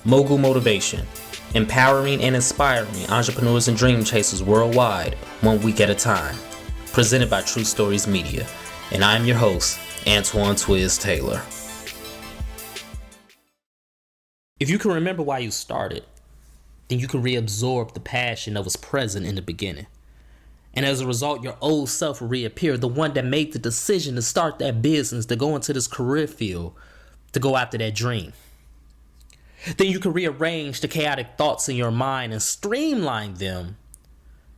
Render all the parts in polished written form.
Mogul Motivation, empowering and inspiring entrepreneurs and dream chasers worldwide, 1 week at a time. Presented by True Stories Media. And I'm your host, Antoine Twiz Taylor. If you can remember why you started, then you can reabsorb the passion that was present in the beginning. And as a result, your old self will reappear, the one that made the decision to start that business, to go into this career field, to go after that dream. Then you can rearrange the chaotic thoughts in your mind and streamline them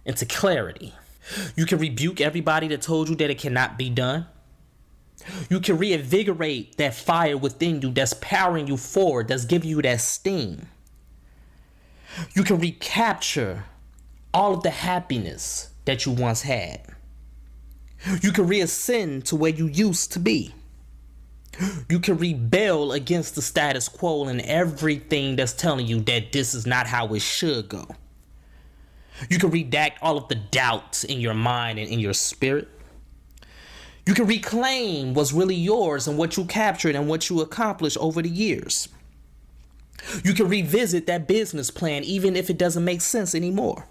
into clarity. You can rebuke everybody that told you that it cannot be done. You can reinvigorate that fire within you that's powering you forward, that's giving you that steam. You can recapture all of the happiness that you once had. You can reascend to where you used to be. You can rebel against the status quo and everything that's telling you that this is not how it should go. You can redact all of the doubts in your mind and in your spirit. You can reclaim what's really yours and what you captured and what you accomplished over the years. You can revisit that business plan even if it doesn't make sense anymore.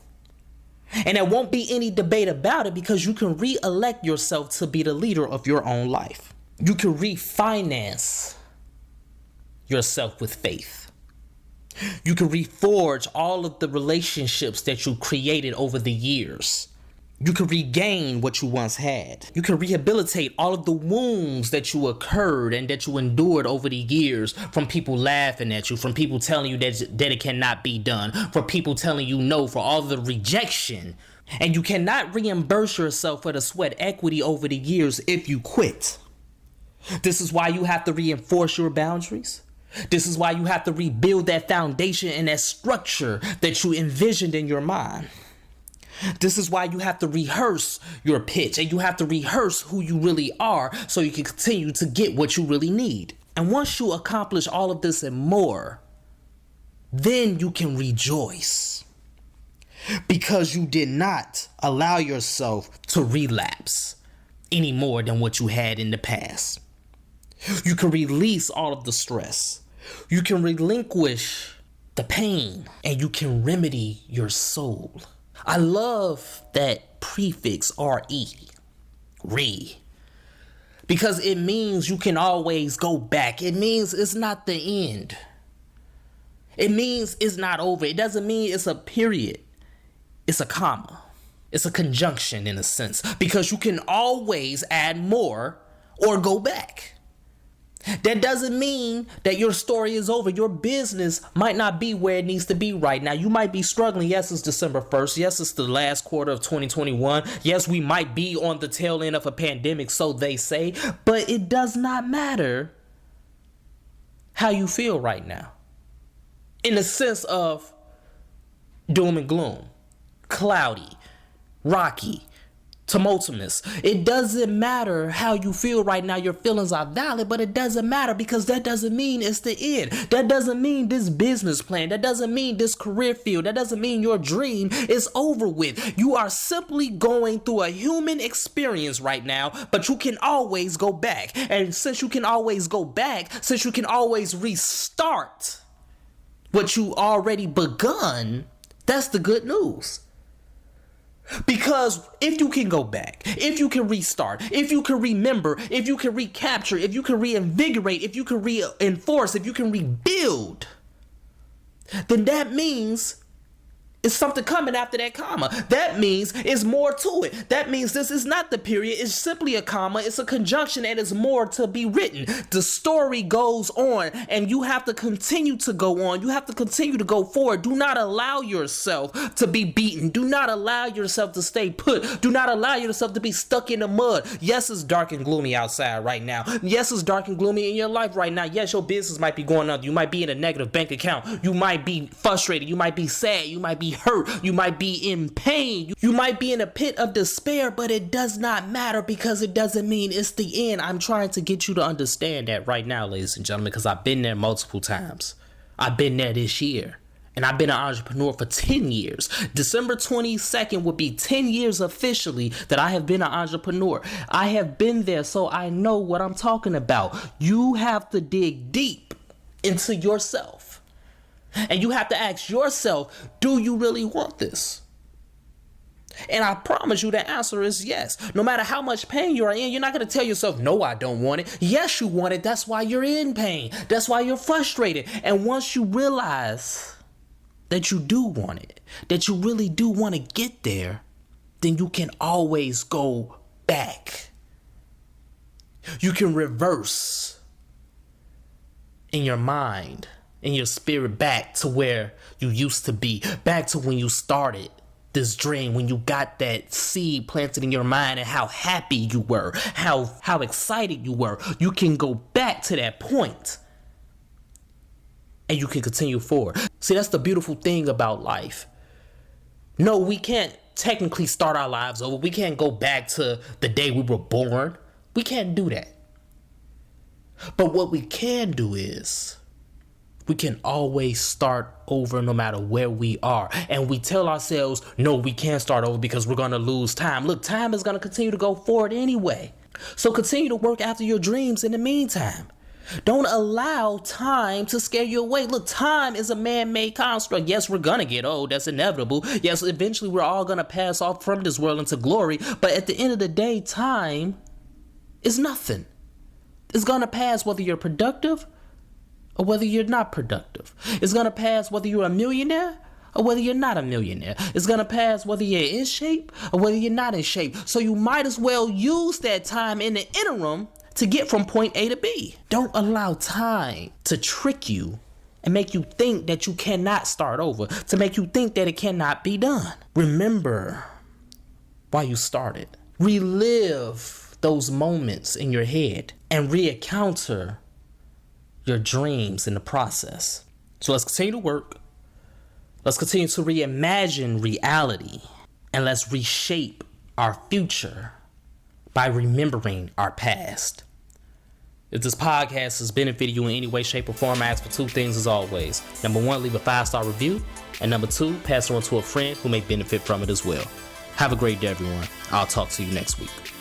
And there won't be any debate about it because you can re-elect yourself to be the leader of your own life. You can refinance yourself with faith. You can reforge all of the relationships that you created over the years. You can regain what you once had. You can rehabilitate all of the wounds that you occurred and that you endured over the years, from people laughing at you, from people telling you that it cannot be done, from people telling you no, for all the rejection. And you cannot reimburse yourself for the sweat equity over the years if you quit. This is why you have to reinforce your boundaries. This is why you have to rebuild that foundation and that structure that you envisioned in your mind. This is why you have to rehearse your pitch and you have to rehearse who you really are so you can continue to get what you really need. And once you accomplish all of this and more, then you can rejoice because you did not allow yourself to relapse any more than what you had in the past. You can release all of the stress. You can relinquish the pain and you can remedy your soul. I love that prefix re, because it means you can always go back. It means it's not the end. It means it's not over. It doesn't mean it's a period. It's a comma. It's a conjunction in a sense, because you can always add more or go back. That doesn't mean that your story is over. Your business might not be where it needs to be right now. You might be struggling. Yes, it's December 1st. Yes, it's the last quarter of 2021. Yes, we might be on the tail end of a pandemic, so they say. But it does not matter how you feel right now. In the sense of doom and gloom, cloudy, rocky, tumultuous. It doesn't matter how you feel right now. Your feelings are valid, but it doesn't matter because that doesn't mean it's the end. That doesn't mean this business plan. That doesn't mean this career field. That doesn't mean your dream is over with. You are simply going through a human experience right now, but you can always go back. And since you can always go back, since you can always restart what you already begun, that's the good news. Because if you can go back, if you can restart, if you can remember, if you can recapture, if you can reinvigorate, if you can reinforce, if you can rebuild, then that means it's something coming after that comma. That means it's more to it. That means this is not the period. It's simply a comma. It's a conjunction and it's more to be written. The story goes on and you have to continue to go on. You have to continue to go forward. Do not allow yourself to be beaten. Do not allow yourself to stay put. Do not allow yourself to be stuck in the mud. Yes, it's dark and gloomy outside right now. Yes, it's dark and gloomy in your life right now. Yes, your business might be going under. You might be in a negative bank account. You might be frustrated. You might be sad. You might be hurt. You might be in pain. You might be in a pit of despair, but it does not matter because it doesn't mean it's the end. I'm trying to get you to understand that right now, ladies and gentlemen, because I've been there multiple times. I've been there this year. And I've been an entrepreneur for 10 years. December 22nd would be 10 years officially that I have been an entrepreneur. I have been there, so I know what I'm talking about. You have to dig deep into yourself. And you have to ask yourself, do you really want this? And I promise you the answer is yes. No matter how much pain you are in, you're not going to tell yourself, no, I don't want it. Yes, you want it. That's why you're in pain. That's why you're frustrated. And once you realize that you do want it, that you really do want to get there, then you can always go back. You can reverse in your mind, in your spirit, back to where you used to be, back to when you started this dream, when you got that seed planted in your mind and how happy you were, how excited you were. You can go back to that point and you can continue forward. See, that's the beautiful thing about life. No, we can't technically start our lives over. We can't go back to the day we were born. We can't do that. But what we can do is we can always start over no matter where we are. And we tell ourselves, no, we can't start over because we're going to lose time. Look, time is going to continue to go forward anyway. So continue to work after your dreams in the meantime. Don't allow time to scare you away. Look, time is a man-made construct. Yes, we're going to get old. That's inevitable. Yes, eventually we're all going to pass off from this world into glory. But at the end of the day, time is nothing. It's going to pass whether you're productive or whether you're not productive. It's going to pass whether you're a millionaire or whether you're not a millionaire. It's going to pass whether you're in shape or whether you're not in shape. So you might as well use that time in the interim to get from point A to B. Don't allow time to trick you and make you think that you cannot start over, to make you think that it cannot be done. Remember why you started. Relive those moments in your head and re-encounter your dreams in the process. So let's continue to work. Let's continue to reimagine reality. And let's reshape our future by remembering our past. If this podcast has benefited you in any way, shape, or form, I ask for two things as always. Number one, leave a 5-star review. And number two, pass it on to a friend who may benefit from it as well. Have a great day, everyone. I'll talk to you next week.